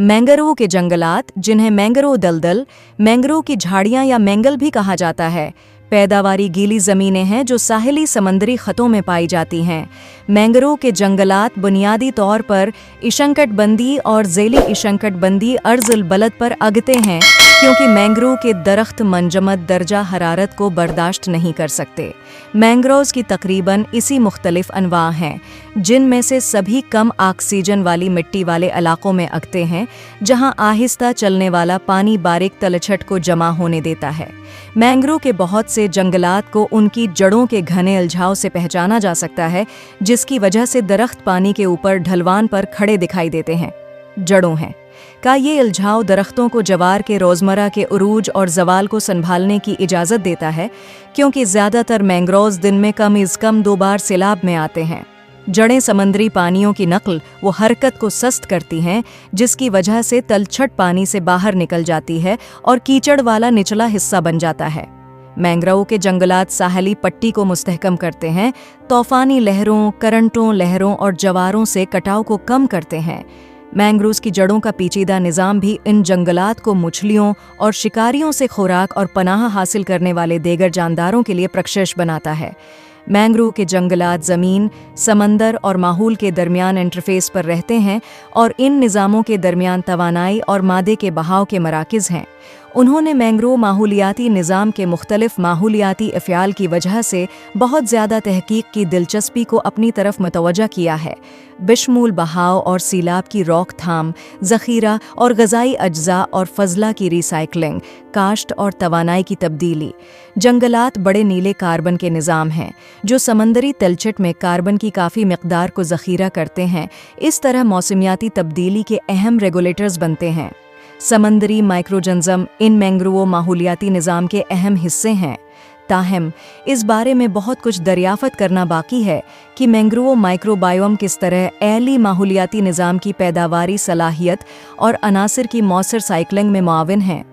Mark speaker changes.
Speaker 1: Mangrove के जंगलात, जिन्हें मैंग्रोव दलदल, मैंग्रोव की झाड़ियां या मैंगल भी कहा जाता है, पैदावारी गीली ज़मीनें हैं जो साहिली समंदरी खतों में पाई जाती हैं। मैंग्रोव के जंगलात बुनियादी तौर पर उष्णकटिबंधीय और ज़ैली उष्णकटिबंधीय अर्ज़ुल बलद पर अगते हैं, क्योंकि मैंग्रोव के दरख्त मंजमद दर्जा हरारत को बर्दाश्त नहीं कर सकते। मैंग्रोव्स की तकरीबन इसी मुख्तलिफ अनवा हैं, जिनमें से सभी कम ऑक्सीजन वाली मिट्टी वाले इलाकों में अगते हैं, जहां आहिस्ता चलने वाला पानी बारीक तलछट को जमा होने देता है। मैंग्रोव के बहुत से जंगलात को उनकी जड़ों के घने उलझाव से पहचाना जा सकता है, जिसकी वजह से दरख्त पानी के ऊपर ढलवान पर खड़े दिखाई देते हैं। जड़ों हैं का ये इल्झाव दरख्तों को जवार के रोज़मर्रा के उरूज और ज़वाल को संभालने की इजाज़त देता है, क्योंकि ज़्यादातर मैंग्रोव्स दिन में कम अज़ कम 2 बार सैलाब में आते हैं। जड़ें समंदरी पानियों की नकल व हरकत को सस्त करती हैं, जिसकी वजह से तलछट पानी से बाहर निकल जाती है और कीचड़ वाला निचला हिस्सा बन जाता है। मैंग्रोव के जंगलात साहली पट्टी को मुस्तहकम करते हैं, तूफ़ानी लहरों, करंटों, लहरों और जवारों से कटाव को कम करते हैं। मैंग्रोव्स की जड़ों का पेचीदा निज़ाम भी इन जंगलात को मछलियों और शिकारियों से खुराक और पनाह हासिल करने वाले दीगर जानदारों के लिए प्रक्षेश बनाता है। मैंग्रोव के जंगलात ज़मीन, समंदर और माहौल के दरमियान इंटरफेस पर रहते हैं और इन निज़ामों के दरमियान तवानाई और मादे के बहाव के मराकिज़ हैं। उन्होंने मैंग्रोव माहौलियाती निज़ाम के मुख्तलिफ माहौलियाती अफ़याल की वजह से बहुत ज़्यादा तहकीक की दिलचस्पी को अपनी तरफ मतवज्जा किया है, बिशमूल बहाव और सीलाब की रोकथाम, ज़ख़ीरा और ग़ज़ाई अज्जा और फ़ज़ला की रिसाइकलिंग, काश्त और तवानाई की तब्दीली। जंगलात बड़े नीले कार्बन के निज़ाम हैं, जो समंदरी तलछट में कार्बन की काफ़ी मिक़दार को ज़ख़ीरा करते हैं। इस तरह मौसमियाती तब्दीली के अहम रेगुलेटर्स बनते हैं। समंदरी माइक्रोजन्ज़म इन मैंग्रोव माहौलियाती निज़ाम के अहम हिस्से हैं। ताहम इस बारे में बहुत कुछ दरियाफ़त करना बाकी है कि मैंग्रोव माइक्रोबायोम किस तरह एली माहौलियाती निज़ाम की पैदावारी सलाहियत और अनासर की मौसर साइक्लिंग में मुआविन हैं।